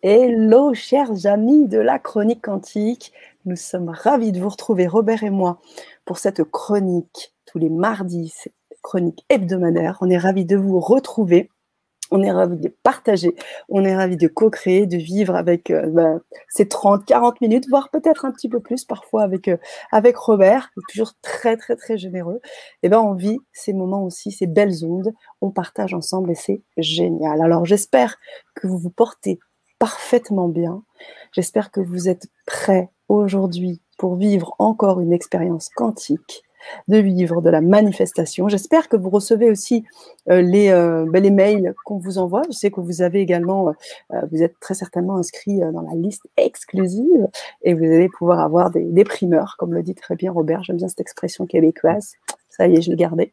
Hello, chers amis de la chronique quantique. Nous sommes ravis de vous retrouver, Robert et moi, pour cette chronique tous les mardis, cette chronique hebdomadaire. On est ravis de vous retrouver. On est ravis de partager, on est ravis de co-créer, de vivre avec ces 30, 40 minutes, voire peut-être un petit peu plus parfois avec Robert, qui est toujours très, très, très généreux. Et ben, on vit ces moments aussi, ces belles ondes, on partage ensemble et c'est génial. Alors, j'espère que vous vous portez parfaitement bien. J'espère que vous êtes prêts aujourd'hui pour vivre encore une expérience quantique, de vivre de la manifestation. J'espère que vous recevez aussi les mails qu'on vous envoie. Je sais que vous avez également, vous êtes très certainement inscrit dans la liste exclusive et vous allez pouvoir avoir des primeurs, comme le dit très bien Robert. J'aime bien cette expression québécoise. Ça y est, je l'ai gardée.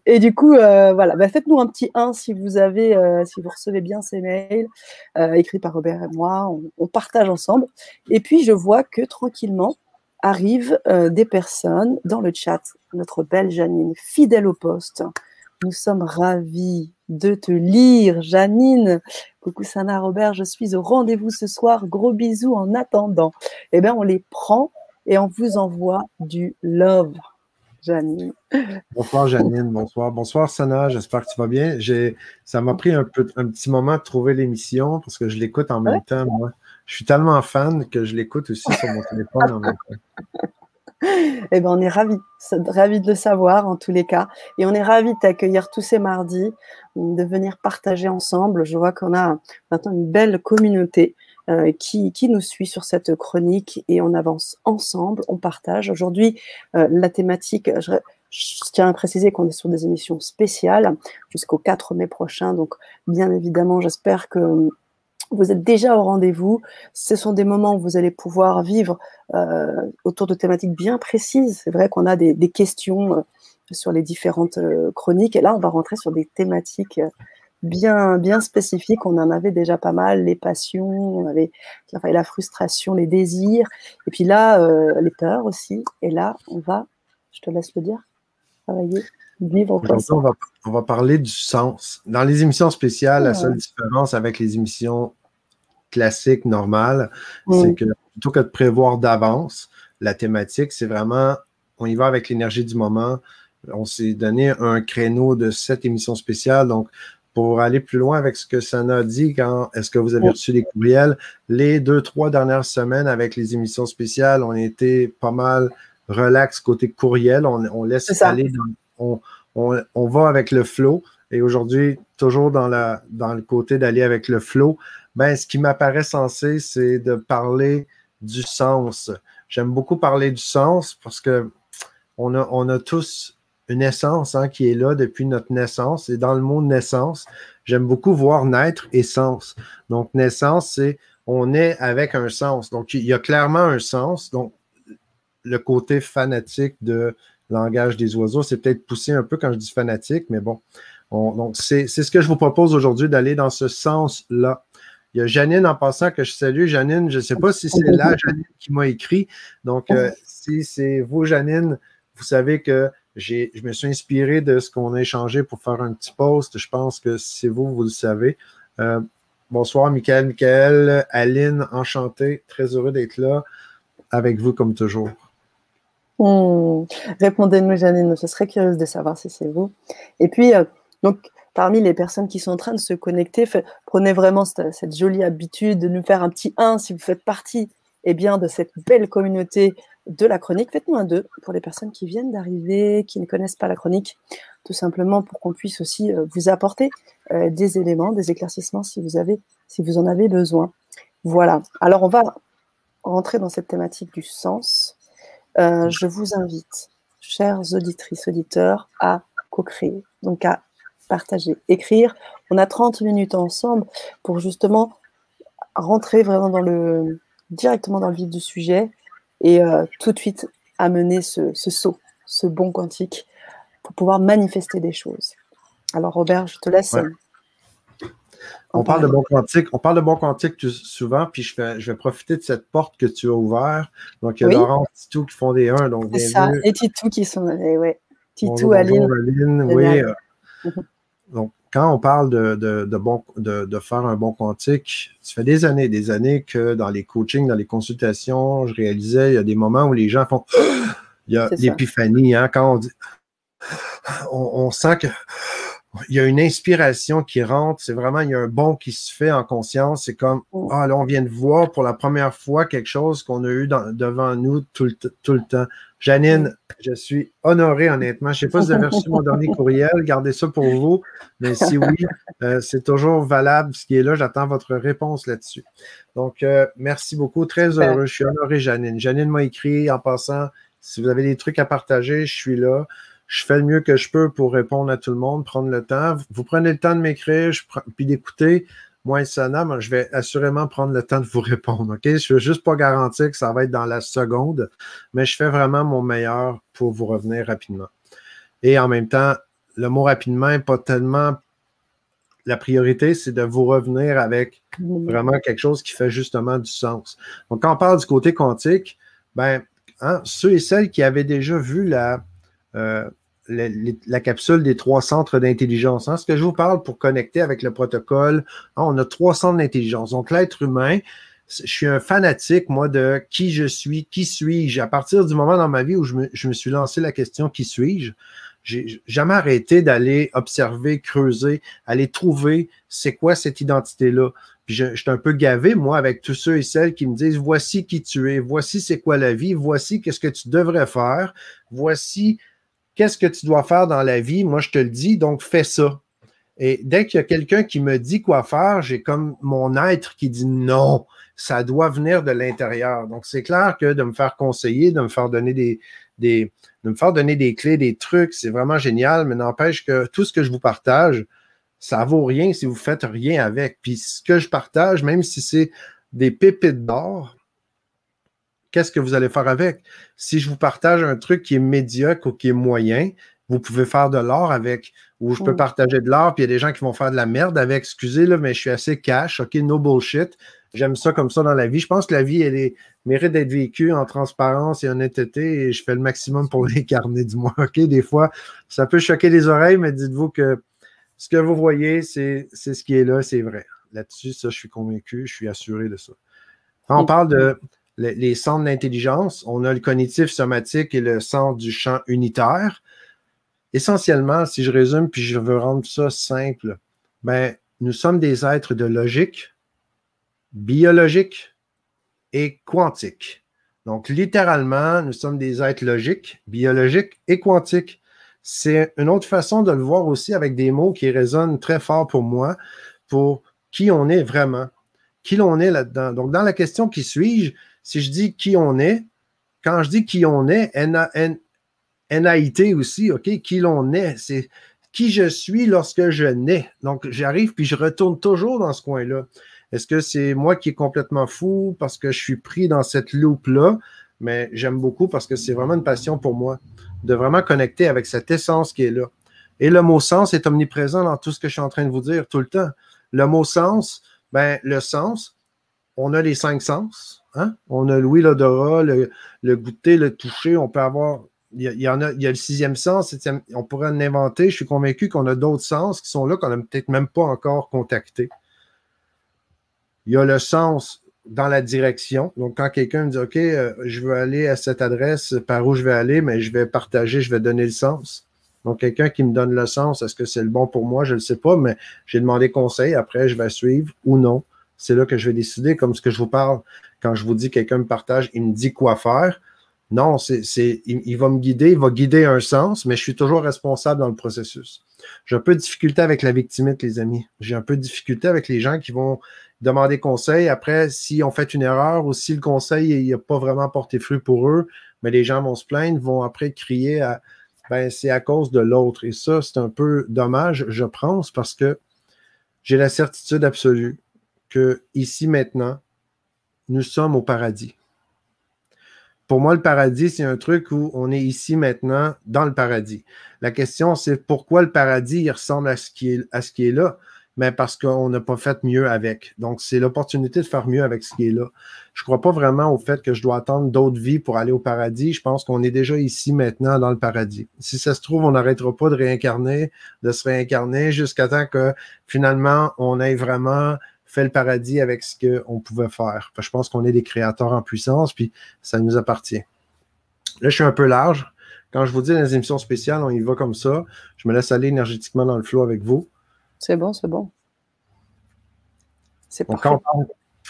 Et du coup, voilà, faites-nous un petit 1 si vous avez, si vous recevez bien ces mails écrits par Robert et moi. On partage ensemble. Et puis, je vois que tranquillement, arrivent des personnes dans le chat. Notre belle Janine, fidèle au poste. Nous sommes ravis de te lire, Janine. Coucou Sana, Robert, je suis au rendez-vous ce soir. Gros bisous en attendant. Eh bien, on les prend et on vous envoie du love, Janine. Bonsoir Janine, bonsoir. Bonsoir Sana, j'espère que tu vas bien. Ça m'a pris un petit moment de trouver l'émission parce que je l'écoute en même temps, moi. Je suis tellement fan que je l'écoute aussi sur mon téléphone en même temps. Eh bien, on est ravis de le savoir en tous les cas. Et on est ravis de t'accueillir tous ces mardis, de venir partager ensemble. Je vois qu'on a maintenant une belle communauté qui nous suit sur cette chronique et on avance ensemble, on partage. Aujourd'hui, la thématique, je tiens à préciser qu'on est sur des émissions spéciales jusqu'au 4 mai prochain. Donc, bien évidemment, j'espère que vous êtes déjà au rendez-vous. Ce sont des moments où vous allez pouvoir vivre autour de thématiques bien précises. C'est vrai qu'on a des questions sur les différentes chroniques. Et là, on va rentrer sur des thématiques bien, bien spécifiques. On en avait déjà pas mal. Les passions, on avait la frustration, les désirs. Et puis là, les peurs aussi. Et là, je te laisse le dire, travailler, vivre quoi ça. Aujourd'hui, on va parler du sens. Dans les émissions spéciales, la seule différence avec les émissions classiques, normales, c'est que plutôt que de prévoir d'avance la thématique, c'est vraiment, on y va avec l'énergie du moment. On s'est donné un créneau de 7 émissions spéciales. Donc, pour aller plus loin avec ce que Sana a dit, est-ce que vous avez reçu des courriels? Les 2-3 dernières semaines avec les émissions spéciales, on était pas mal relax côté courriel. On laisse aller on va avec le flow. Et aujourd'hui, toujours dans le côté d'aller avec le flow, ce qui m'apparaît sensé, c'est de parler du sens. J'aime beaucoup parler du sens parce que on a tous une essence qui est là depuis notre naissance. Et dans le mot naissance, j'aime beaucoup voir naître et sens. Donc, naissance, c'est on est avec un sens. Donc, il y a clairement un sens. Donc, le côté fanatique de langage des oiseaux, c'est peut-être poussé un peu quand je dis fanatique, mais bon. Donc, c'est ce que je vous propose aujourd'hui, d'aller dans ce sens-là. Il y a Janine en passant que je salue. Janine, je ne sais pas si c'est la Janine qui m'a écrit. Donc, si c'est vous, Janine, vous savez que je me suis inspiré de ce qu'on a échangé pour faire un petit post. Je pense que c'est vous, vous le savez. Bonsoir, Michael, Aline, enchanté, très heureux d'être là avec vous comme toujours. Répondez-nous, Janine, je serais curieuse de savoir si c'est vous. Et puis, donc, parmi les personnes qui sont en train de se connecter, prenez vraiment cette jolie habitude de nous faire un petit 1 si vous faites partie de cette belle communauté de la chronique. Faites-nous un 2 pour les personnes qui viennent d'arriver, qui ne connaissent pas la chronique, tout simplement pour qu'on puisse aussi vous apporter des éléments, des éclaircissements si vous en avez besoin. Voilà. Alors, on va rentrer dans cette thématique du sens. Je vous invite, chères auditrices, auditeurs, à co-créer, donc à partager, écrire. On a 30 minutes ensemble pour justement rentrer vraiment directement dans le vif du sujet et tout de suite amener ce saut, ce bond quantique pour pouvoir manifester des choses. Alors Robert, je te laisse. Ouais. On parle de bon quantique souvent, puis je vais profiter de cette porte que tu as ouverte. Donc, il y a Laurent, Titou qui font des 1. Donc, c'est ça, et Titou qui sont allés, ouais. Titou, bonjour, Aline, oui. Donc, quand on parle de faire un bon quantique, ça fait des années que dans les coachings, dans les consultations, je réalisais, il y a des moments où les gens font, il y a l'épiphanie, hein, quand on dit, on sent que il y a une inspiration qui rentre, c'est vraiment, il y a un bond qui se fait en conscience, c'est comme, là, on vient de voir pour la première fois quelque chose qu'on a eu devant nous tout le temps. Janine, je suis honoré, honnêtement. Je ne sais pas si vous avez reçu mon dernier courriel, gardez ça pour vous, mais si oui, c'est toujours valable ce qui est là, j'attends votre réponse là-dessus. Donc, merci beaucoup, très heureux, je suis honoré, Janine. Janine m'a écrit, en passant, si vous avez des trucs à partager, je suis là. Je fais le mieux que je peux pour répondre à tout le monde, prendre le temps. Vous prenez le temps de m'écrire, puis d'écouter. Moi, Sana, je vais assurément prendre le temps de vous répondre. OK? Je ne veux juste pas garantir que ça va être dans la seconde, mais je fais vraiment mon meilleur pour vous revenir rapidement. Et en même temps, le mot rapidement n'est pas tellement la priorité, c'est de vous revenir avec vraiment quelque chose qui fait justement du sens. Donc, quand on parle du côté quantique, ceux et celles qui avaient déjà vu la capsule des 3 centres d'intelligence. Hein. Ce que je vous parle pour connecter avec le protocole, on a 3 centres d'intelligence. Donc, l'être humain, je suis un fanatique, moi, de qui je suis, qui suis-je. À partir du moment dans ma vie où je me suis lancé la question qui suis-je, j'ai jamais arrêté d'aller observer, creuser, aller trouver c'est quoi cette identité-là. Puis je suis un peu gavé, moi, avec tous ceux et celles qui me disent voici qui tu es, voici c'est quoi la vie, voici qu'est-ce que tu devrais faire, voici qu'est-ce que tu dois faire dans la vie? Moi, je te le dis, donc fais ça. Et dès qu'il y a quelqu'un qui me dit quoi faire, j'ai comme mon être qui dit non, ça doit venir de l'intérieur. Donc, c'est clair que de me faire conseiller, de me faire donner de me faire donner des clés, des trucs, c'est vraiment génial, mais n'empêche que tout ce que je vous partage, ça vaut rien si vous ne faites rien avec. Puis ce que je partage, même si c'est des pépites d'or, qu'est-ce que vous allez faire avec? Si je vous partage un truc qui est médiocre ou qui est moyen, vous pouvez faire de l'or avec, ou je peux partager de l'or, puis il y a des gens qui vont faire de la merde avec, excusez, là, mais je suis assez cash, OK, no bullshit. J'aime ça comme ça dans la vie. Je pense que la vie, mérite d'être vécue en transparence et honnêteté, et je fais le maximum pour l'incarner, du moins. OK, des fois, ça peut choquer les oreilles, mais dites-vous que ce que vous voyez, c'est ce qui est là, c'est vrai. Là-dessus, ça, je suis convaincu, je suis assuré de ça. Quand on parle de les centres d'intelligence, on a le cognitif somatique et le centre du champ unitaire. Essentiellement, si je résume, puis je veux rendre ça simple, nous sommes des êtres de logique, biologique et quantique. Donc, littéralement, nous sommes des êtres logiques, biologiques et quantiques. C'est une autre façon de le voir aussi avec des mots qui résonnent très fort pour moi, pour qui on est vraiment, qui l'on est là-dedans. Donc, dans la question qui suis-je, si je dis qui on est, quand je dis qui on est, NAIT aussi, OK, qui l'on est, c'est qui je suis lorsque je nais. Donc, j'arrive puis je retourne toujours dans ce coin-là. Est-ce que c'est moi qui est complètement fou parce que je suis pris dans cette loupe-là? Mais j'aime beaucoup parce que c'est vraiment une passion pour moi de vraiment connecter avec cette essence qui est là. Et le mot sens est omniprésent dans tout ce que je suis en train de vous dire tout le temps. Le mot sens, le sens, on a les 5 sens. Hein? On a l'ouïe, l'odorat, le goûter, le toucher. On peut avoir, il y a le 6e sens, 7e, on pourrait en inventer. Je suis convaincu qu'on a d'autres sens qui sont là qu'on n'a peut-être même pas encore contactés. Il y a le sens dans la direction. Donc, quand quelqu'un me dit, OK, je veux aller à cette adresse, par où je vais aller, mais je vais partager, je vais donner le sens. Donc, quelqu'un qui me donne le sens, est-ce que c'est le bon pour moi? Je ne le sais pas, mais j'ai demandé conseil. Après, je vais suivre ou non. C'est là que je vais décider, comme ce que je vous parle. Quand je vous dis, quelqu'un me partage, il me dit quoi faire. Non, il va me guider, il va guider un sens, mais je suis toujours responsable dans le processus. J'ai un peu de difficulté avec la victimite, les amis. J'ai un peu de difficulté avec les gens qui vont demander conseil. Après, si on fait une erreur ou si le conseil n'a pas vraiment porté fruit pour eux, mais les gens vont se plaindre, vont après crier c'est à cause de l'autre. Et ça, c'est un peu dommage, je pense, parce que j'ai la certitude absolue que ici, maintenant, nous sommes au paradis. Pour moi, le paradis, c'est un truc où on est ici maintenant dans le paradis. La question, c'est pourquoi le paradis il ressemble à ce qui est là. mais parce qu'on n'a pas fait mieux avec. Donc, c'est l'opportunité de faire mieux avec ce qui est là. Je ne crois pas vraiment au fait que je dois attendre d'autres vies pour aller au paradis. Je pense qu'on est déjà ici maintenant dans le paradis. Si ça se trouve, on n'arrêtera pas de réincarner, de se réincarner jusqu'à temps que finalement, on ait vraiment fait le paradis avec ce qu'on pouvait faire. Je pense qu'on est des créateurs en puissance, puis ça nous appartient. Là, je suis un peu large. Quand je vous dis dans les émissions spéciales, on y va comme ça. Je me laisse aller énergétiquement dans le flow avec vous. C'est bon, c'est bon. Donc, quand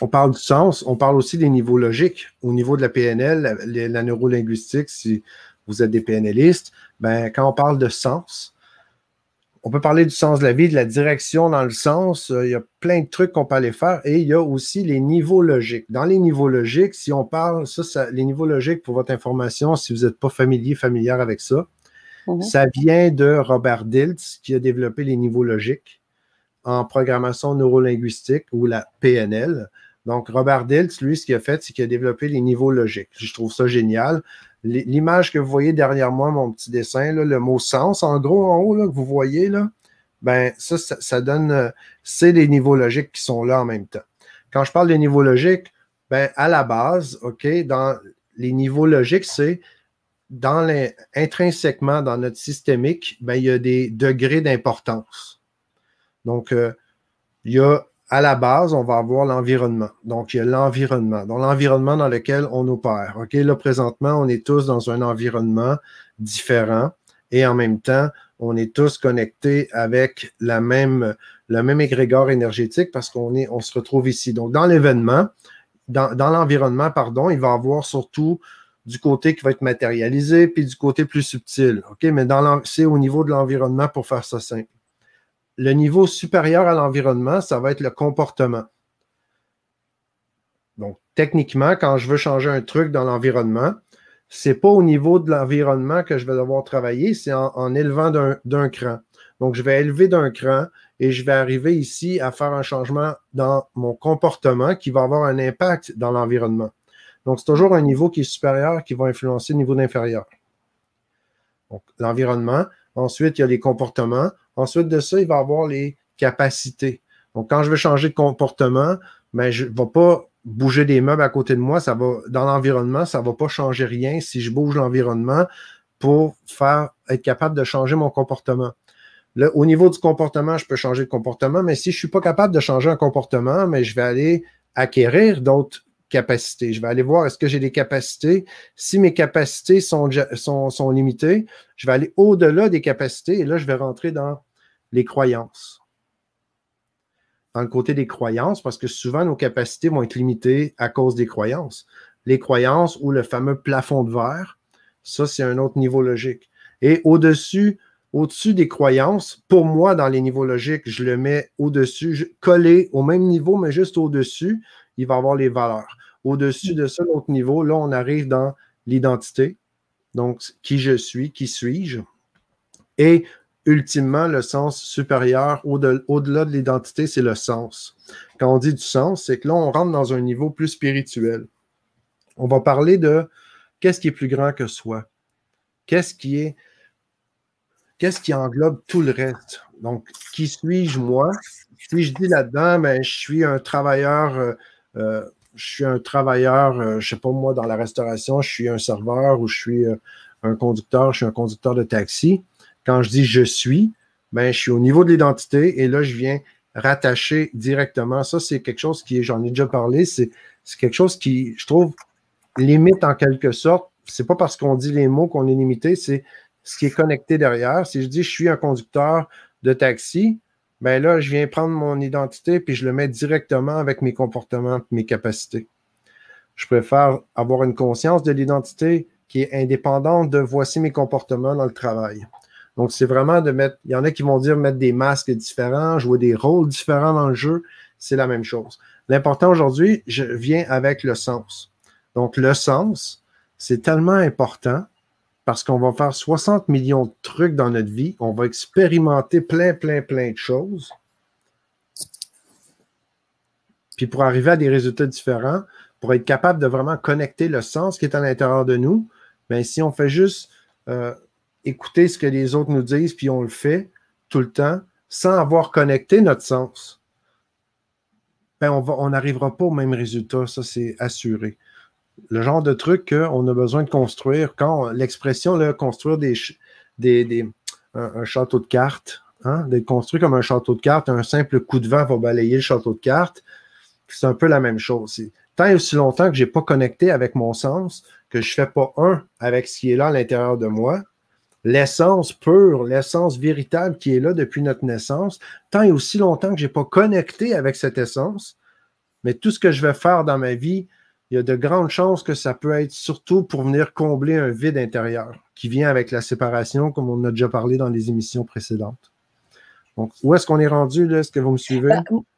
on parle du sens, on parle aussi des niveaux logiques. Au niveau de la PNL, la neurolinguistique, si vous êtes des PNListes, ben, quand on parle de sens, on peut parler du sens de la vie, de la direction dans le sens. Il y a plein de trucs qu'on peut aller faire et il y a aussi les niveaux logiques. Dans les niveaux logiques, si on parle, les niveaux logiques, pour votre information, si vous n'êtes pas familière avec ça, ça vient de Robert Dilts qui a développé les niveaux logiques en programmation neurolinguistique ou la PNL. Donc, Robert Dilts, lui, ce qu'il a fait, c'est qu'il a développé les niveaux logiques. Je trouve ça génial. L'image que vous voyez derrière moi, mon petit dessin, là, le mot sens, en gros, en haut, là, que vous voyez, là, ben, ça donne, c'est les niveaux logiques qui sont là en même temps. Quand je parle des niveaux logiques, ben, à la base, OK, dans les niveaux logiques, c'est intrinsèquement dans notre systémique, ben, il y a des degrés d'importance. Donc, il y a à la base, on va avoir l'environnement. Donc, il y a l'environnement. Donc, l'environnement dans lequel on opère. OK, là, présentement, on est tous dans un environnement différent et en même temps, on est tous connectés avec le même égrégore énergétique parce on se retrouve ici. Donc, dans l'événement, dans l'environnement, pardon, il va y avoir surtout du côté qui va être matérialisé puis du côté plus subtil. OK, mais c'est au niveau de l'environnement pour faire ça simple. Le niveau supérieur à l'environnement, ça va être le comportement. Donc, techniquement, quand je veux changer un truc dans l'environnement, ce n'est pas au niveau de l'environnement que je vais devoir travailler, c'est en élevant d'un cran. Donc, je vais élever d'un cran et je vais arriver ici à faire un changement dans mon comportement qui va avoir un impact dans l'environnement. Donc, c'est toujours un niveau qui est supérieur qui va influencer le niveau d'inférieur. Donc, l'environnement. Ensuite, il y a les comportements. Ensuite de ça, il va y avoir les capacités. Donc, quand je veux changer de comportement, ben, je ne vais pas bouger des meubles à côté de moi. Dans l'environnement, ça ne va pas changer rien si je bouge l'environnement pour être capable de changer mon comportement. Là, au niveau du comportement, je peux changer de comportement, mais si je ne suis pas capable de changer un comportement, mais je vais aller acquérir d'autres capacités. Je vais aller voir est-ce que j'ai des capacités. Si mes capacités sont limitées, je vais aller au-delà des capacités et là, je vais rentrer dans les croyances. Dans le côté des croyances, parce que souvent, nos capacités vont être limitées à cause des croyances. Les croyances ou le fameux plafond de verre, ça, c'est un autre niveau logique. Et au-dessus des croyances, pour moi, dans les niveaux logiques, je le mets au-dessus, collé au même niveau, mais juste au-dessus, il va avoir les valeurs. Au-dessus de ça, l'autre niveau, là, on arrive dans l'identité. Donc, qui je suis, qui suis-je? Et ultimement, le sens supérieur, au-delà de l'identité, c'est le sens. Quand on dit du sens, c'est que là, on rentre dans un niveau plus spirituel. On va parler de qu'est-ce qui est plus grand que soi? Qu'est-ce qui englobe tout le reste? Donc, qui suis-je, moi? Si je dis là-dedans, ben, je suis un travailleur, je ne sais pas moi, dans la restauration, je suis un serveur ou je suis un conducteur, je suis un conducteur de taxi. Quand je dis je suis, ben, je suis au niveau de l'identité et là, je viens rattacher directement. Ça, c'est quelque chose j'en ai déjà parlé, c'est quelque chose qui, je trouve, limite en quelque sorte. C'est pas parce qu'on dit les mots qu'on est limité, c'est ce qui est connecté derrière. Si je dis je suis un conducteur de taxi, ben là, je viens prendre mon identité puis je le mets directement avec mes comportements, mes capacités. Je préfère avoir une conscience de l'identité qui est indépendante de voici mes comportements dans le travail. Donc, c'est vraiment il y en a qui vont dire mettre des masques différents, jouer des rôles différents dans le jeu, c'est la même chose. L'important aujourd'hui, je viens avec le sens. Donc, le sens, c'est tellement important parce qu'on va faire 60 millions de trucs dans notre vie, on va expérimenter plein de choses. Puis pour arriver à des résultats différents, pour être capable de vraiment connecter le sens qui est à l'intérieur de nous, bien, si on fait juste écouter ce que les autres nous disent, puis on le fait tout le temps, sans avoir connecté notre sens, ben on n'arrivera pas au même résultat, ça c'est assuré. Le genre de truc qu'on a besoin de construire, quand l'expression construire un château de cartes, hein, d'être construit comme un château de cartes, un simple coup de vent va balayer le château de cartes, c'est un peu la même chose. Tant et aussi longtemps que je n'ai pas connecté avec mon sens, que je ne fais pas un avec ce qui est là à l'intérieur de moi, l'essence pure, l'essence véritable qui est là depuis notre naissance, tant et aussi longtemps que je n'ai pas connecté avec cette essence, mais tout ce que je vais faire dans ma vie, il y a de grandes chances que ça peut être surtout pour venir combler un vide intérieur qui vient avec la séparation, comme on a déjà parlé dans les émissions précédentes. Donc, où est-ce qu'on est rendu, là? Est-ce que vous me suivez?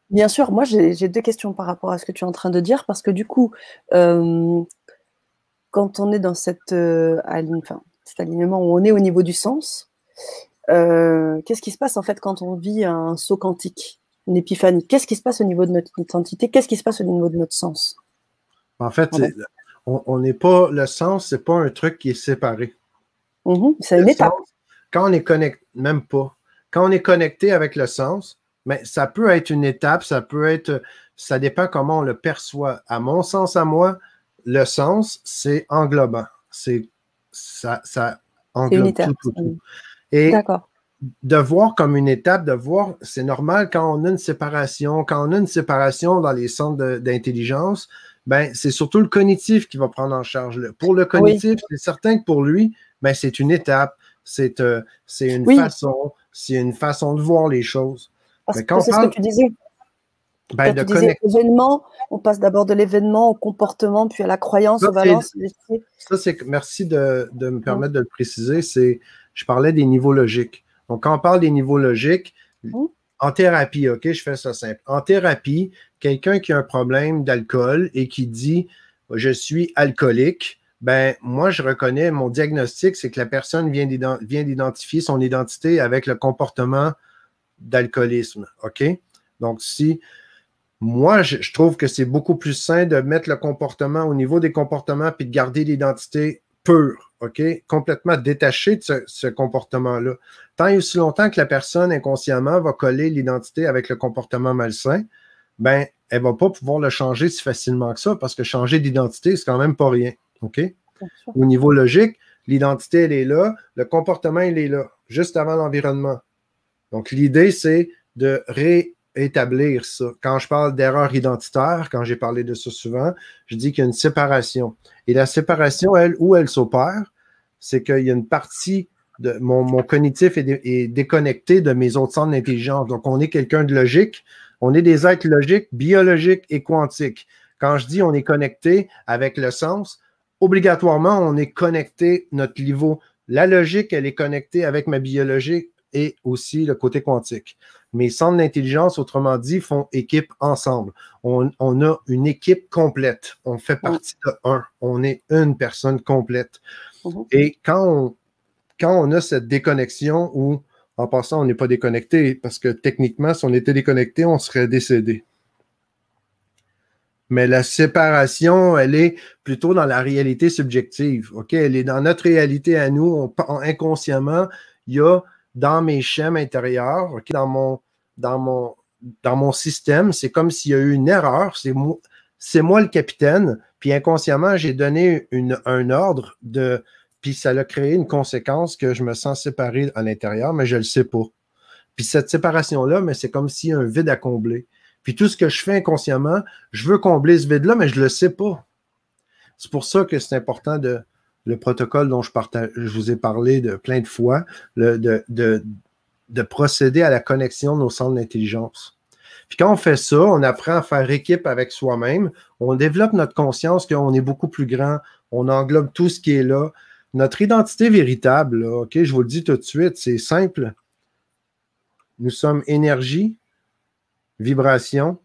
Bien sûr, moi j'ai deux questions par rapport à ce que tu es en train de dire, parce que du coup, quand on est dans cet alignement où on est au niveau du sens, qu'est-ce qui se passe en fait quand on vit un saut quantique, une épiphanie? Qu'est-ce qui se passe au niveau de notre identité? Qu'est-ce qui se passe au niveau de notre sens? En fait, on n'est pas, le sens, c'est pas un truc qui est séparé. C'est une étape. Quand on est connecté, même pas. Quand on est connecté avec le sens, mais ça peut être une étape, ça dépend comment on le perçoit. À mon sens, à moi, le sens, c'est englobant. Ça englobe tout. Et de voir comme une étape, c'est normal quand on a une séparation, dans les centres d'intelligence, ben, c'est surtout le cognitif qui va prendre en charge. Pour le cognitif, c'est certain que pour lui, ben, c'est une étape, c'est une façon de voir les choses. Parce que c'est ce que tu disais. Ben, tu disais l'événement, on passe d'abord de l'événement au comportement, puis à la croyance, aux valences. Merci de me permettre de le préciser. Je parlais des niveaux logiques. Donc, quand on parle des niveaux logiques, en thérapie, OK, je fais ça simple. En thérapie, quelqu'un qui a un problème d'alcool et qui dit « je suis alcoolique », ben moi, je reconnais, mon diagnostic, c'est que la personne vient d'identifier son identité avec le comportement d'alcoolisme, OK? Donc, moi, je trouve que c'est beaucoup plus sain de mettre le comportement au niveau des comportements puis de garder l'identité pure, OK? Complètement détachée de ce comportement-là. Tant et aussi longtemps que la personne inconsciemment va coller l'identité avec le comportement malsain, ben, elle ne va pas pouvoir le changer si facilement que ça parce que changer d'identité, c'est quand même pas rien, OK? Au niveau logique, l'identité, elle est là, le comportement, il est là, juste avant l'environnement. Donc, l'idée, c'est de réétablir ça. Quand je parle d'erreur identitaire, quand j'ai parlé de ça souvent, je dis qu'il y a une séparation. Et la séparation, où elle s'opère, c'est qu'il y a une partie de mon cognitif est déconnecté de mes autres centres d'intelligence. Donc, on est quelqu'un de logique. On est des êtres logiques, biologiques et quantiques. Quand je dis on est connecté avec le sens, obligatoirement, on est connecté, notre niveau. La logique, elle est connectée avec ma biologie et aussi le côté quantique. Mes centres d'intelligence, autrement dit, font équipe ensemble. On a une équipe complète. On fait partie de un. On est une personne complète. Et quand on a cette déconnexion où, en passant, on n'est pas déconnecté, parce que techniquement, si on était déconnecté, on serait décédé. Mais la séparation, elle est plutôt dans la réalité subjective. OK? Elle est dans notre réalité à nous. Inconsciemment, il y a dans mes schèmes intérieurs, okay, dans mon système, c'est comme s'il y a eu une erreur. C'est moi le capitaine, puis inconsciemment, j'ai donné un ordre puis ça a créé une conséquence que je me sens séparé à l'intérieur, mais je ne le sais pas. Puis cette séparation-là, mais c'est comme s'il y a un vide à combler. Puis tout ce que je fais inconsciemment, je veux combler ce vide-là, mais je ne le sais pas. C'est pour ça que c'est important le protocole dont je vous ai parlé de plein de fois, de procéder à la connexion de nos centres d'intelligence. Puis quand on fait ça, on apprend à faire équipe avec soi-même, on développe notre conscience qu'on est beaucoup plus grand, on englobe tout ce qui est là. Notre identité véritable, là, OK, je vous le dis tout de suite, c'est simple. Nous sommes énergie, vibration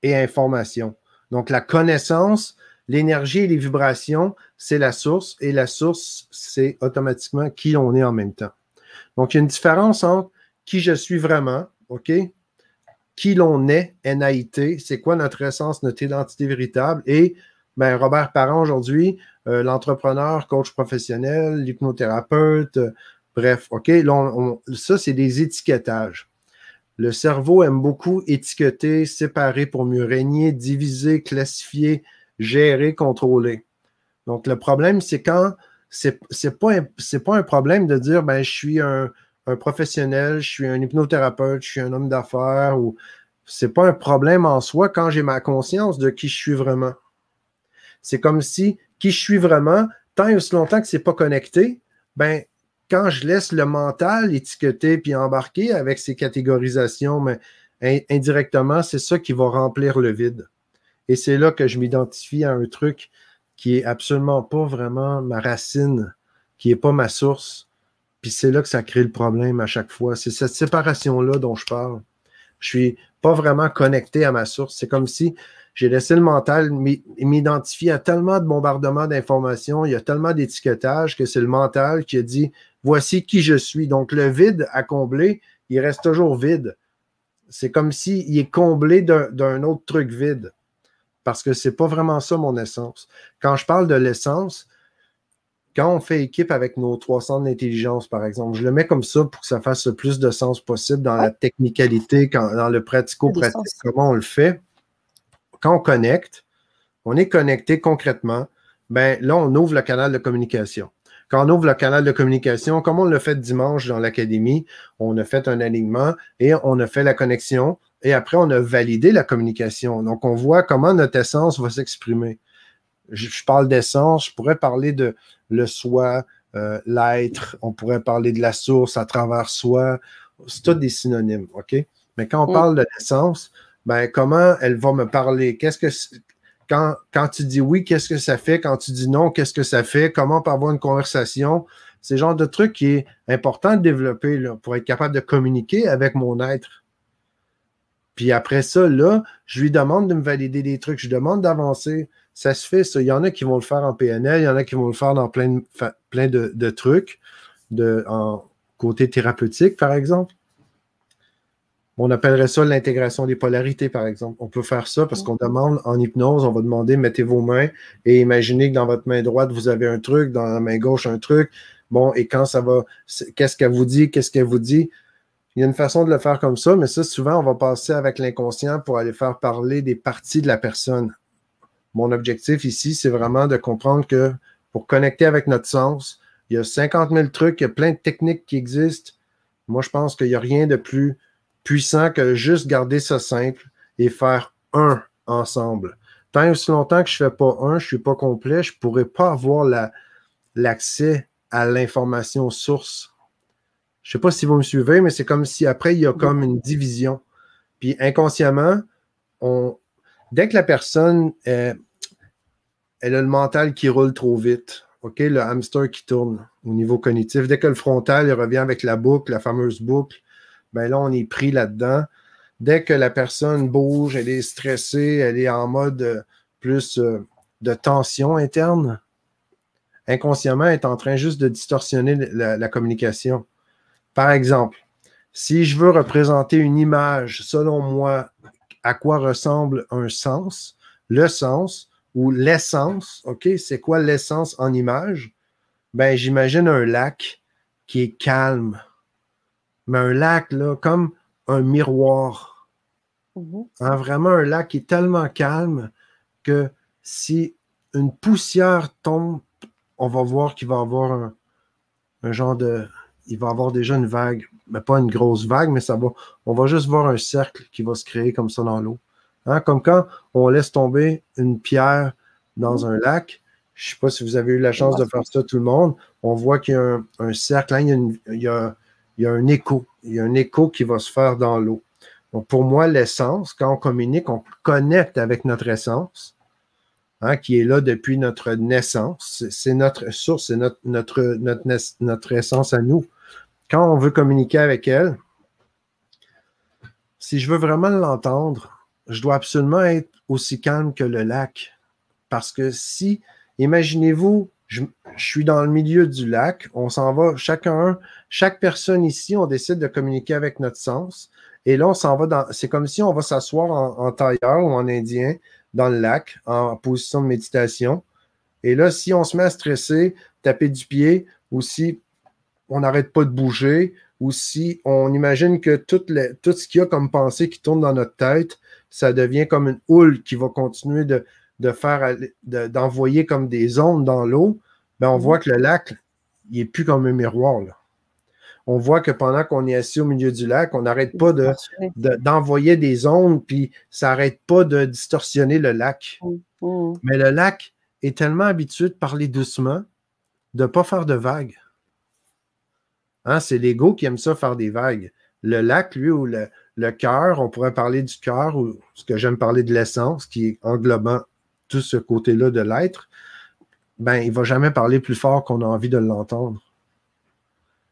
et information. Donc, la connaissance, l'énergie et les vibrations, c'est la source, et la source, c'est automatiquement qui on est en même temps. Donc, il y a une différence entre qui je suis vraiment, OK? Qui l'on est, NAIT, c'est quoi notre essence, notre identité véritable, et ben, Robert Parent aujourd'hui, l'entrepreneur, coach professionnel, l'hypnothérapeute, Bref, OK, là, ça, c'est des étiquetages. Le cerveau aime beaucoup étiqueter, séparer pour mieux régner, diviser, classifier, gérer, contrôler. Donc, le problème, c'est quand c'est pas un problème de dire ben, je suis un professionnel, je suis un hypnothérapeute, je suis un homme d'affaires, ou c'est pas un problème en soi quand j'ai ma conscience de qui je suis vraiment. C'est comme si qui je suis vraiment, tant et aussi longtemps que c'est pas connecté, ben, quand je laisse le mental étiqueter puis embarquer avec ses catégorisations, mais indirectement, c'est ça qui va remplir le vide. Et c'est là que je m'identifie à un truc qui est absolument pas vraiment ma racine, qui n'est pas ma source. Puis c'est là que ça crée le problème à chaque fois. C'est cette séparation-là dont je parle. Je suis pas vraiment connecté à ma source. C'est comme si j'ai laissé le mental m'identifier à tellement de bombardements d'informations, il y a tellement d'étiquetage que c'est le mental qui a dit voici qui je suis. Donc le vide à combler, il reste toujours vide. C'est comme s'il est comblé d'un autre truc vide. Parce que c'est pas vraiment ça mon essence. Quand je parle de l'essence, quand on fait équipe avec nos 300 d'intelligence, par exemple, je le mets comme ça pour que ça fasse le plus de sens possible dans la technicalité, dans le pratico-pratique, comment on le fait. Quand on connecte, on est connecté concrètement, ben là, on ouvre le canal de communication. Quand on ouvre le canal de communication, comme on l'a fait dimanche dans l'académie, on a fait un alignement et on a fait la connexion et après, on a validé la communication. Donc, on voit comment notre essence va s'exprimer. Je parle d'essence, je pourrais parler de le soi, l'être, on pourrait parler de la source à travers soi. C'est tout des synonymes, OK? Mais quand on parle de l'essence, ben, comment elle va me parler? Quand tu dis oui, qu'est-ce que ça fait? Quand tu dis non, qu'est-ce que ça fait? Comment on peut avoir une conversation? C'est le genre de truc qui est important de développer là, pour être capable de communiquer avec mon être. Puis après ça, là, je lui demande de me valider des trucs, je demande d'avancer. Ça se fait, ça. Il y en a qui vont le faire en PNL, il y en a qui vont le faire dans plein de trucs, en côté thérapeutique, par exemple. On appellerait ça l'intégration des polarités, par exemple. On peut faire ça parce qu'on demande en hypnose, on va demander, mettez vos mains et imaginez que dans votre main droite, vous avez un truc, dans la main gauche, un truc. Bon, et quand ça va, qu'est-ce qu'elle vous dit, qu'est-ce qu'elle vous dit? Il y a une façon de le faire comme ça, mais ça, souvent, on va passer avec l'inconscient pour aller faire parler des parties de la personne. Mon objectif ici, c'est vraiment de comprendre que pour connecter avec notre sens, il y a 50 000 trucs, il y a plein de techniques qui existent. Moi, je pense qu'il n'y a rien de plus puissant que juste garder ça simple et faire un ensemble. Tant et aussi longtemps que je ne fais pas un, je ne suis pas complet, je ne pourrais pas avoir l'accès à l'information source. Je ne sais pas si vous me suivez, mais c'est comme si après, il y a comme une division. Puis inconsciemment, dès que la personne, elle a le mental qui roule trop vite, OK, le hamster qui tourne au niveau cognitif, dès que le frontal il revient avec la boucle, la fameuse boucle, ben là, on est pris là-dedans. Dès que la personne bouge, elle est stressée, elle est en mode plus de tension interne, inconsciemment, elle est en train juste de distorsionner la communication. Par exemple, si je veux représenter une image, selon moi, à quoi ressemble un sens, le sens ou l'essence, OK, c'est quoi l'essence en image? Ben, j'imagine un lac qui est calme. Mais un lac, là, comme un miroir. Hein, vraiment un lac qui est tellement calme que si une poussière tombe, on va voir qu'il va y avoir un genre de... Il va y avoir déjà une vague, mais pas une grosse vague, mais on va juste voir un cercle qui va se créer comme ça dans l'eau. Hein, comme quand on laisse tomber une pierre dans un lac. Je ne sais pas si vous avez eu la chance de faire ça, tout le monde. On voit qu'il y a un cercle, hein, il y a un écho. Il y a un écho qui va se faire dans l'eau. Donc, pour moi, l'essence, quand on communique, on connecte avec notre essence, hein, qui est là depuis notre naissance. C'est notre source, c'est notre essence à nous. Quand on veut communiquer avec elle, si je veux vraiment l'entendre, je dois absolument être aussi calme que le lac. Parce que si, imaginez-vous, je suis dans le milieu du lac, on s'en va chaque personne ici, on décide de communiquer avec notre sens. Et là, on s'en va c'est comme si on va s'asseoir en tailleur ou en indien dans le lac, en position de méditation. Et là, si on se met à stresser, taper du pied, ou si on n'arrête pas de bouger, ou si on imagine que tout ce qu'il y a comme pensée qui tourne dans notre tête, ça devient comme une houle qui va continuer d'envoyer comme des ondes dans l'eau, ben on voit que le lac, il n'est plus comme un miroir, là. On voit que pendant qu'on est assis au milieu du lac, on n'arrête pas d'envoyer des ondes, puis ça n'arrête pas de distorsionner le lac. Mais le lac est tellement habitué de parler doucement, de ne pas faire de vagues. Hein, c'est l'ego qui aime ça, faire des vagues. Le lac, lui, ou le cœur, on pourrait parler du cœur, ou ce que j'aime parler de l'essence, qui est englobant tout ce côté-là de l'être, ben, il ne va jamais parler plus fort qu'on a envie de l'entendre.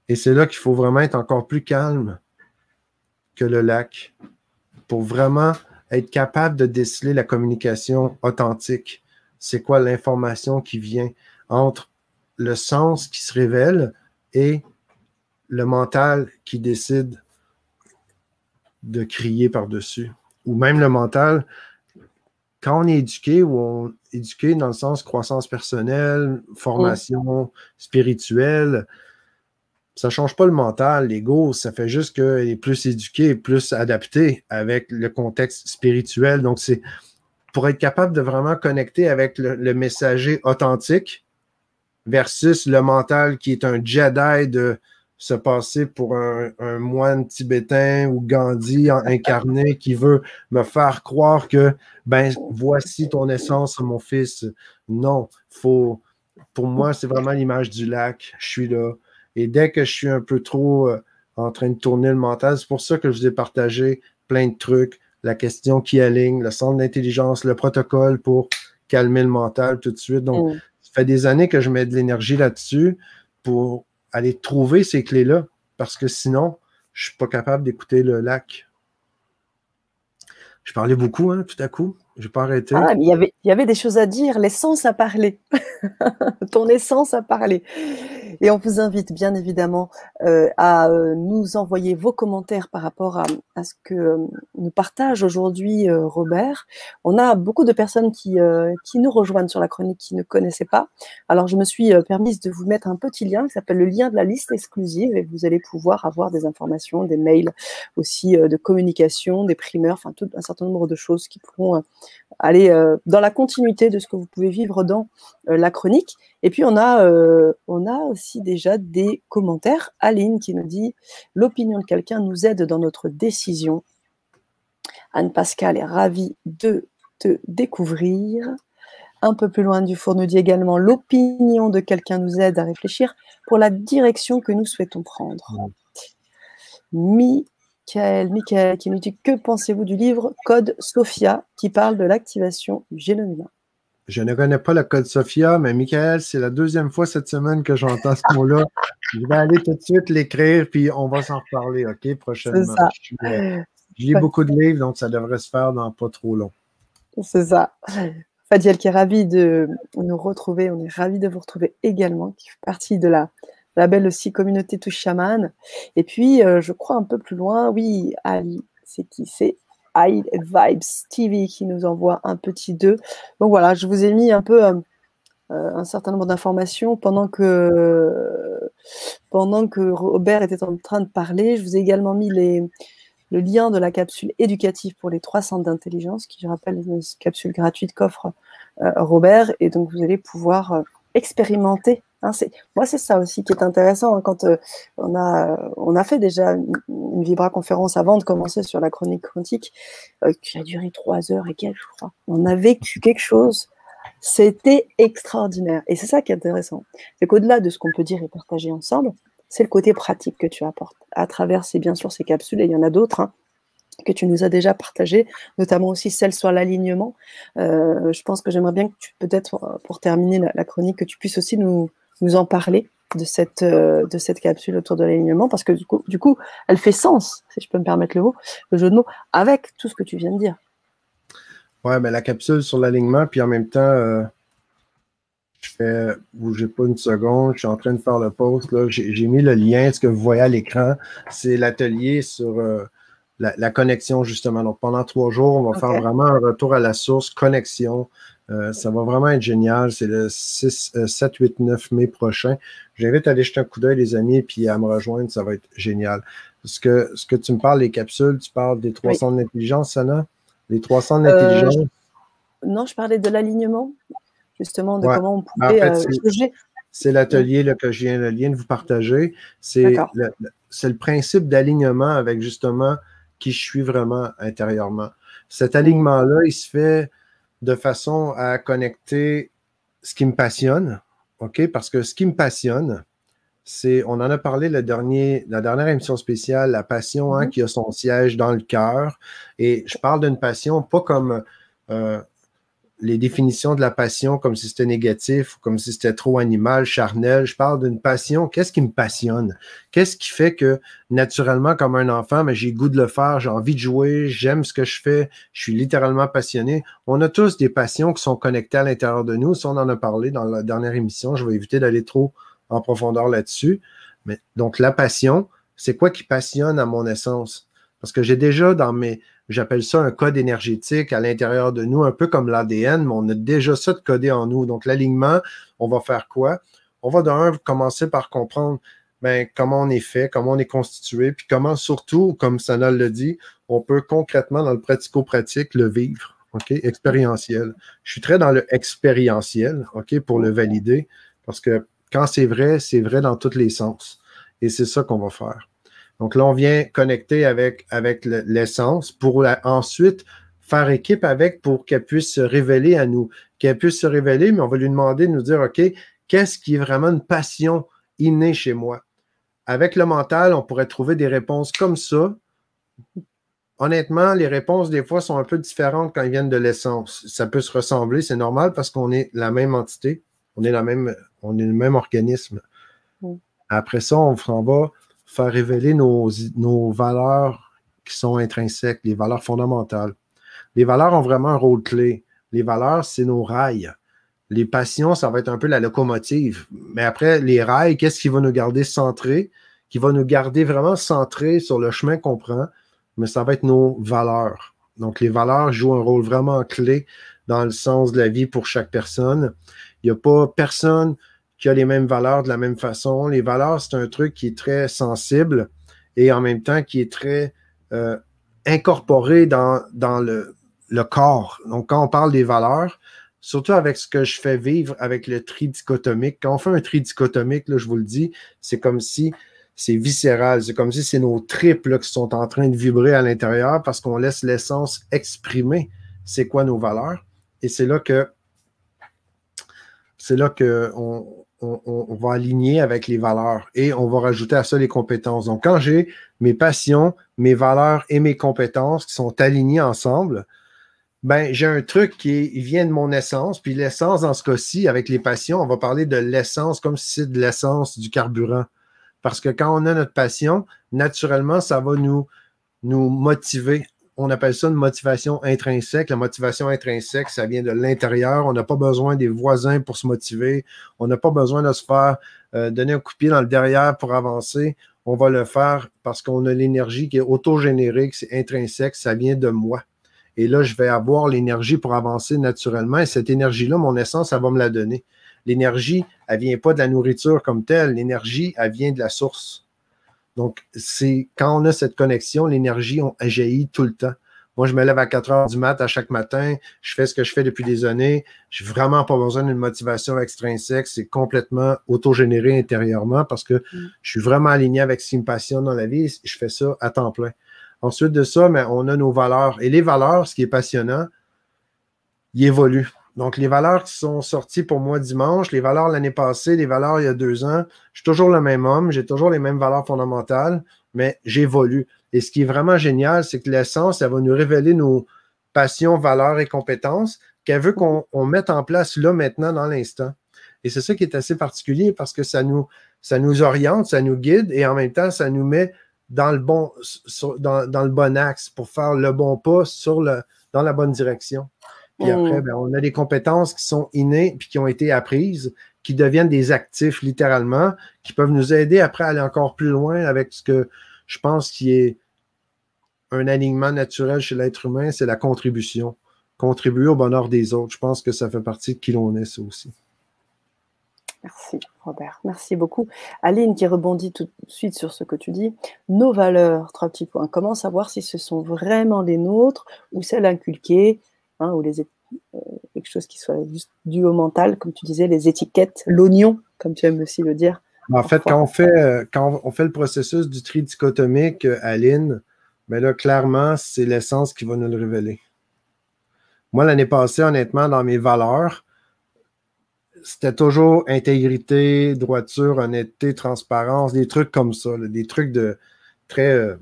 Et c'est là qu'il faut vraiment être encore plus calme que le lac pour vraiment être capable de déceler la communication authentique. C'est quoi l'information qui vient entre le sens qui se révèle et le mental qui décide de crier par-dessus. Ou même le mental, quand on est éduqué, ou on est éduqué dans le sens croissance personnelle, formation spirituelle, ça ne change pas le mental, l'ego, ça fait juste qu'il est plus éduqué, plus adapté avec le contexte spirituel. Donc, c'est pour être capable de vraiment connecter avec le messager authentique versus le mental qui est un Jedi de se passer pour un moine tibétain ou Gandhi incarné qui veut me faire croire que, ben, voici ton essence, mon fils. Non, pour moi, c'est vraiment l'image du lac. Je suis là. Et dès que je suis un peu trop en train de tourner le mental, c'est pour ça que je vous ai partagé plein de trucs, la question qui aligne, le centre d'intelligence, le protocole pour calmer le mental tout de suite. Donc, ça fait des années que je mets de l'énergie là-dessus pour aller trouver ces clés-là, parce que sinon, je ne suis pas capable d'écouter le lac. Je parlais beaucoup, hein, tout à coup. Je n'ai pas arrêté. Ah, mais il y avait des choses à dire, l'essence a parlé. Ton essence a parlé. Et on vous invite bien évidemment à nous envoyer vos commentaires par rapport à ce que nous partage aujourd'hui Robert. On a beaucoup de personnes qui nous rejoignent sur la chronique qui ne connaissaient pas. Alors je me suis permise de vous mettre un petit lien qui s'appelle le lien de la liste exclusive, et vous allez pouvoir avoir des informations, des mails aussi de communication, des primeurs, enfin tout un certain nombre de choses qui pourront aller dans la continuité de ce que vous pouvez vivre dans la chronique. Et puis on a aussi déjà des commentaires. Aline qui nous dit « L'opinion de quelqu'un nous aide dans notre décision. Anne-Pascale est ravie de te découvrir. » Un peu plus loin du four nous dit également « L'opinion de quelqu'un nous aide à réfléchir pour la direction que nous souhaitons prendre. » Michael qui nous dit « Que pensez-vous du livre Code Sophia qui parle de l'activation du génome humain ?» Je ne connais pas le Code Sophia, mais Michael, c'est la deuxième fois cette semaine que j'entends ce mot-là. Je vais aller tout de suite l'écrire, puis on va s'en reparler, OK, prochainement. Je lis beaucoup de livres, donc ça devrait se faire dans pas trop long. C'est ça. Fadiel qui est ravi de nous retrouver, on est ravis de vous retrouver également, qui fait partie de la belle aussi communauté Touche Chaman. Et puis, je crois un peu plus loin, oui, Ali, c'est qui c'est High Vibes TV qui nous envoie un petit 2. Donc voilà, je vous ai mis un peu un certain nombre d'informations pendant que Robert était en train de parler. Je vous ai également mis le lien de la capsule éducative pour les 3 centres d'intelligence, qui, je rappelle, est une capsule gratuite qu'offre Robert. Et donc, vous allez pouvoir expérimenter. Hein, moi, c'est ça aussi qui est intéressant, hein, quand on a fait déjà une vibra-conférence avant de commencer sur la chronique quantique, qui a duré 3 heures et quelques, je crois. On a vécu quelque chose, c'était extraordinaire. Et c'est ça qui est intéressant. C'est qu'au-delà de ce qu'on peut dire et partager ensemble, c'est le côté pratique que tu apportes à travers, bien sûr, ces capsules, et il y en a d'autres, hein, que tu nous as déjà partagé, notamment aussi celle sur l'alignement. Je pense que j'aimerais bien que tu, peut-être, pour terminer la chronique, que tu puisses aussi nous en parler de cette capsule autour de l'alignement, parce que du coup, elle fait sens, si je peux me permettre le jeu de mots, avec tout ce que tu viens de dire. Ouais, mais la capsule sur l'alignement, puis en même temps, bougez pas une seconde, je suis en train de faire le post, là. J'ai mis le lien, ce que vous voyez à l'écran, c'est l'atelier sur la connexion, justement. Donc, pendant 3 jours, on va faire vraiment un retour à la source, connexion, Ça va vraiment être génial. C'est le 6, 7, 8, 9 mai prochain. J'invite à aller jeter un coup d'œil, les amis, puis à me rejoindre. Ça va être génial. Ce que tu me parles, les capsules, tu parles des 300 de l'intelligence, Sana? Les 300 de l'intelligence? Non, je parlais de l'alignement, justement, de Ouais. comment on En pouvait fait, jauger. c'est l'atelier que je viens de vous partager. C'est le principe d'alignement avec justement qui je suis vraiment intérieurement. Cet alignement-là, il se fait de façon à connecter ce qui me passionne, OK? Parce que ce qui me passionne, on en a parlé la dernière émission spéciale, la passion qui a son siège dans le cœur. Et je parle d'une passion pas comme les définitions de la passion comme si c'était négatif ou comme si c'était trop animal, charnel. Je parle d'une passion. Qu'est-ce qui me passionne? Qu'est-ce qui fait que, naturellement, comme un enfant, mais j'ai le goût de le faire, j'ai envie de jouer, j'aime ce que je fais, je suis littéralement passionné. On a tous des passions qui sont connectées à l'intérieur de nous. Ça, on en a parlé dans la dernière émission. Je vais éviter d'aller trop en profondeur là-dessus. Mais donc, la passion, c'est quoi qui passionne à mon essence? Parce que j'ai déjà j'appelle ça un code énergétique à l'intérieur de nous, un peu comme l'ADN, mais on a déjà ça de codé en nous. Donc, l'alignement, on va faire quoi? On va commencer par comprendre comment on est fait, comment on est constitué, puis comment surtout, comme Sanal le dit, on peut concrètement, dans le pratico-pratique, le vivre, OK? Expérientiel. Je suis très dans le expérientiel, OK, pour le valider, parce que quand c'est vrai dans tous les sens. Et c'est ça qu'on va faire. Donc là, on vient connecter avec l'essence pour ensuite faire équipe avec pour qu'elle puisse se révéler à nous. Qu'elle puisse se révéler, mais on va lui demander de nous dire, OK, qu'est-ce qui est vraiment une passion innée chez moi? Avec le mental, on pourrait trouver des réponses comme ça. Honnêtement, les réponses, des fois, sont un peu différentes quand elles viennent de l'essence. Ça peut se ressembler, c'est normal parce qu'on est la même entité, on est le même organisme. Après ça, on s'en va faire révéler nos valeurs qui sont intrinsèques, les valeurs fondamentales. Les valeurs ont vraiment un rôle clé. Les valeurs, c'est nos rails. Les passions, ça va être un peu la locomotive. Mais après, les rails, qu'est-ce qui va nous garder centrés? Qui va nous garder vraiment centrés sur le chemin qu'on prend? Mais ça va être nos valeurs. Donc, les valeurs jouent un rôle vraiment clé dans le sens de la vie pour chaque personne. Il n'y a pas personne qui a les mêmes valeurs de la même façon. Les valeurs, c'est un truc qui est très sensible et en même temps qui est très incorporé dans le corps. Donc, quand on parle des valeurs, surtout avec ce que je fais vivre avec le tri dichotomique, quand on fait un tri dichotomique, là, je vous le dis, c'est comme si c'est viscéral, c'est comme si c'est nos tripes là, qui sont en train de vibrer à l'intérieur parce qu'on laisse l'essence exprimer c'est quoi nos valeurs. Et c'est là que on va aligner avec les valeurs et on va rajouter à ça les compétences. Donc, quand j'ai mes passions, mes valeurs et mes compétences qui sont alignées ensemble, j'ai un truc il vient de mon essence. Puis l'essence, dans ce cas-ci, avec les passions, on va parler de l'essence comme si c'est de l'essence du carburant. Parce que quand on a notre passion, naturellement, ça va nous motiver. On appelle ça une motivation intrinsèque. La motivation intrinsèque, ça vient de l'intérieur. On n'a pas besoin des voisins pour se motiver. On n'a pas besoin de se faire donner un coup de pied dans le derrière pour avancer. On va le faire parce qu'on a l'énergie qui est autogénérique, c'est intrinsèque, ça vient de moi. Et là, je vais avoir l'énergie pour avancer naturellement. Et cette énergie-là, mon essence, ça va me la donner. L'énergie, elle ne vient pas de la nourriture comme telle. L'énergie, elle vient de la source. Donc, c'est quand on a cette connexion, l'énergie, elle jaillit tout le temps. Moi, je me lève à 4 heures du mat à chaque matin. Je fais ce que je fais depuis des années. Je n'ai vraiment pas besoin d'une motivation extrinsèque. C'est complètement autogénéré intérieurement parce que je suis vraiment aligné avec ce qui me passionne dans la vie. Je fais ça à temps plein. Ensuite de ça, on a nos valeurs. Et les valeurs, ce qui est passionnant, ils évoluent. Donc, les valeurs qui sont sorties pour moi dimanche, les valeurs l'année passée, les valeurs il y a 2 ans, je suis toujours le même homme, j'ai toujours les mêmes valeurs fondamentales, mais j'évolue. Et ce qui est vraiment génial, c'est que l'essence, elle va nous révéler nos passions, valeurs et compétences qu'elle veut qu'on mette en place là, maintenant, dans l'instant. Et c'est ça qui est assez particulier parce que ça nous oriente, ça nous guide et en même temps, ça nous met dans le bon axe pour faire le bon pas dans la bonne direction. Puis après, on a des compétences qui sont innées puis qui ont été apprises, qui deviennent des actifs littéralement, qui peuvent nous aider après à aller encore plus loin avec ce que je pense qui est un alignement naturel chez l'être humain, c'est la contribution. contribuer au bonheur des autres. Je pense que ça fait partie de qui l'on est, ça aussi. Merci, Robert. Merci beaucoup. Aline qui rebondit tout de suite sur ce que tu dis. Nos valeurs, 3 petits points. Comment savoir si ce sont vraiment les nôtres ou celles inculquées, hein, ou quelque chose qui soit juste dû au mental, comme tu disais, les étiquettes, l'oignon, comme tu aimes aussi le dire. En fait, quand on fait le processus du tri dichotomique, Aline, ben là, clairement, c'est l'essence qui va nous le révéler. Moi, l'année passée, honnêtement, dans mes valeurs, c'était toujours intégrité, droiture, honnêteté, transparence, des trucs comme ça, là, des trucs de très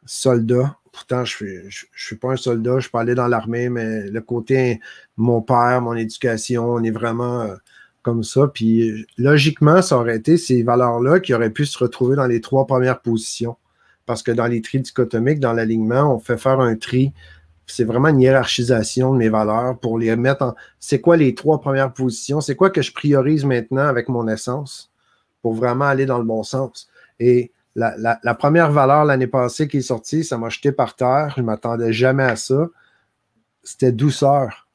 soldat. Pourtant, je ne suis pas un soldat, je suis pas allé dans l'armée, mais le côté, mon père, mon éducation, on est vraiment comme ça. Puis logiquement, ça aurait été ces valeurs-là qui auraient pu se retrouver dans les 3 premières positions. Parce que dans les tris dichotomiques, dans l'alignement, on fait faire un tri. C'est vraiment une hiérarchisation de mes valeurs pour les mettre en... C'est quoi les 3 premières positions? C'est quoi que je priorise maintenant avec mon essence pour vraiment aller dans le bon sens? Et la première valeur l'année passée qui est sortie, ça m'a jeté par terre. Je ne m'attendais jamais à ça. C'était douceur.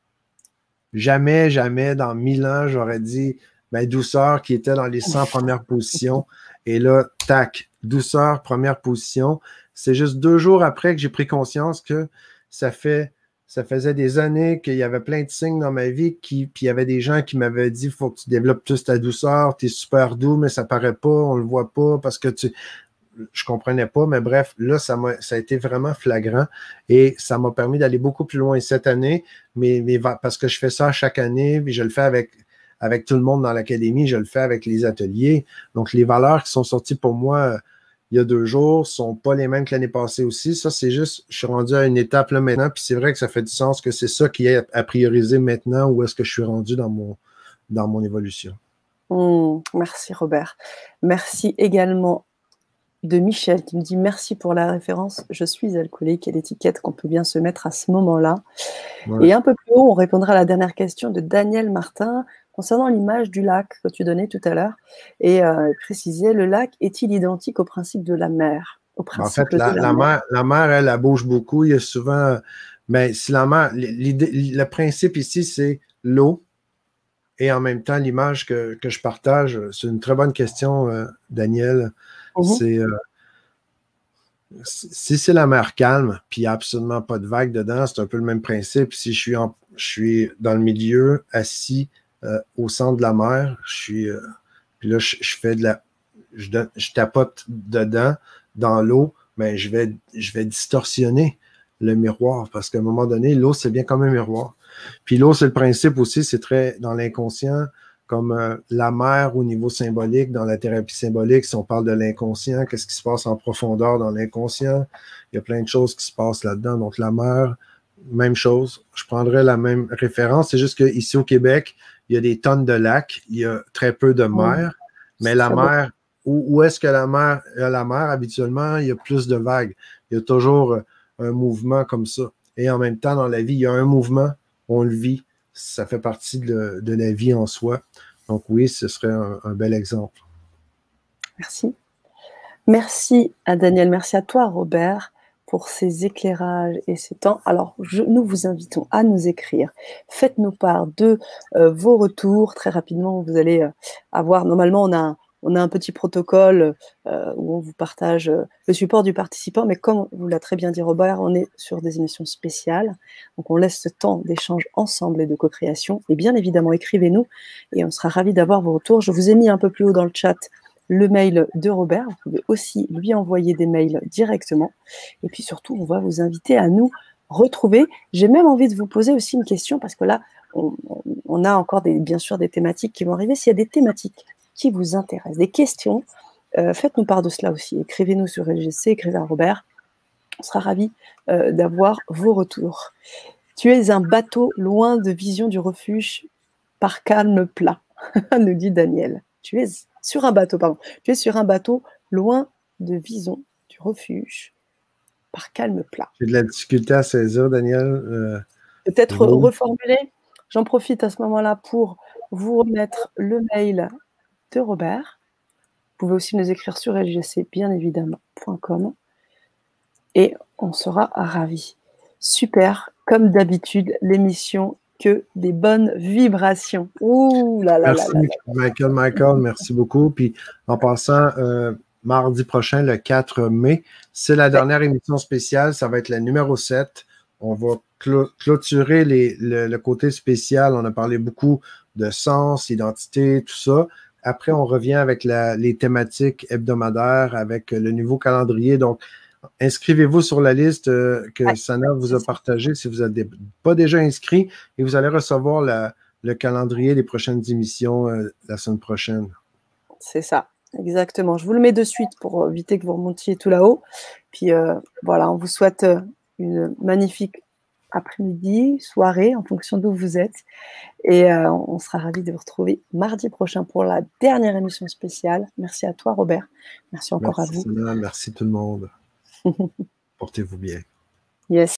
Jamais, jamais dans 1000 ans, j'aurais dit ben, douceur qui était dans les 100 premières positions. Et là, tac, douceur, première position. C'est juste 2 jours après que j'ai pris conscience que ça faisait des années qu'il y avait plein de signes dans ma vie, puis il y avait des gens qui m'avaient dit, il faut que tu développes plus ta douceur, tu es super doux, mais ça paraît pas, on le voit pas, parce que je comprenais pas, mais bref, là, ça a été vraiment flagrant et ça m'a permis d'aller beaucoup plus loin cette année, parce que je fais ça chaque année, puis je le fais avec tout le monde dans l'académie, je le fais avec les ateliers. Donc, les valeurs qui sont sorties pour moi il y a 2 jours ne sont pas les mêmes que l'année passée aussi. Ça, c'est juste, je suis rendu à une étape là maintenant, puis c'est vrai que ça fait du sens que c'est ça qui est à prioriser maintenant, où est-ce que je suis rendu dans mon évolution. Merci Robert. Merci également de Michel qui me dit merci pour la référence, je suis alcoolique et l'étiquette qu'on peut bien se mettre à ce moment-là. Ouais. Et un peu plus haut, on répondra à la dernière question de Daniel Martin concernant l'image du lac que tu donnais tout à l'heure et précisait, le lac est-il identique au principe de la mer? En fait, la mer, elle bouge beaucoup. Il y a souvent, mais si la mer, le principe ici, c'est l'eau. Et en même temps, l'image que je partage, c'est une très bonne question, Daniel. C'est si c'est la mer calme, puis il n'y a absolument pas de vague dedans, c'est un peu le même principe. Si je suis dans le milieu, assis au centre de la mer, puis là, je fais je tapote dedans, dans l'eau, mais je vais distorsionner le miroir, parce qu'à un moment donné, l'eau, c'est bien comme un miroir. Puis l'eau, c'est le principe aussi, c'est très dans l'inconscient, comme la mer au niveau symbolique, dans la thérapie symbolique, si on parle de l'inconscient, qu'est-ce qui se passe en profondeur dans l'inconscient? Il y a plein de choses qui se passent là-dedans. Donc la mer, même chose. Je prendrais la même référence. C'est juste qu'ici au Québec, il y a des tonnes de lacs, il y a très peu de mer, mais la mer, où est-ce que la mer, habituellement, il y a plus de vagues. Il y a toujours un mouvement comme ça. Et en même temps, dans la vie, il y a un mouvement, on le vit. Ça fait partie de la vie en soi. Donc oui, ce serait un bel exemple. Merci. Merci à Daniel, merci à toi Robert pour ces éclairages et ces temps. Alors, nous vous invitons à nous écrire. Faites-nous part de vos retours. Très rapidement, vous allez avoir, normalement, on a un petit protocole où on vous partage le support du participant, mais comme vous l'a très bien dit Robert, on est sur des émissions spéciales, donc on laisse ce temps d'échange ensemble et de co-création, et bien évidemment, écrivez-nous, et on sera ravis d'avoir vos retours. Je vous ai mis un peu plus haut dans le chat le mail de Robert, vous pouvez aussi lui envoyer des mails directement, et puis surtout, on va vous inviter à nous retrouver. J'ai même envie de vous poser aussi une question, parce que là, on a encore bien sûr des thématiques qui vont arriver. S'il y a des thématiques qui vous intéressent, des questions, faites-nous part de cela aussi. Écrivez-nous sur LGC, écrivez à Robert. On sera ravis d'avoir vos retours. Tu es un bateau loin de vision du refuge par calme plat, nous dit Daniel. Tu es sur un bateau, pardon. Tu es sur un bateau loin de vision du refuge par calme plat. J'ai de la difficulté à saisir, Daniel. Peut-être reformuler. J'en profite à ce moment-là pour vous remettre le mail de Robert. Vous pouvez aussi nous écrire sur lgc, bien évidemment, .com. Et on sera ravis. Super, comme d'habitude, l'émission que des bonnes vibrations. Ouh là là là Merci, là Michael, merci beaucoup. Puis en passant, mardi prochain, le 4 mai, c'est la là. dernière émission spéciale. Ça va être la numéro 7. On va clôturer le côté spécial. On a parlé beaucoup de sens, identité, tout ça. Après, on revient avec les thématiques hebdomadaires, avec le nouveau calendrier. Donc, inscrivez-vous sur la liste que Sana vous a partagée si vous n'êtes pas déjà inscrit et vous allez recevoir le calendrier des prochaines émissions la semaine prochaine. C'est ça, exactement. Je vous le mets de suite pour éviter que vous remontiez tout là-haut. Puis voilà, on vous souhaite une magnifique après-midi, soirée, en fonction d'où vous êtes. Et on sera ravis de vous retrouver mardi prochain pour la dernière émission spéciale. Merci à toi, Robert. Merci encore à vous. Sana, merci tout le monde. Portez-vous bien. Yes.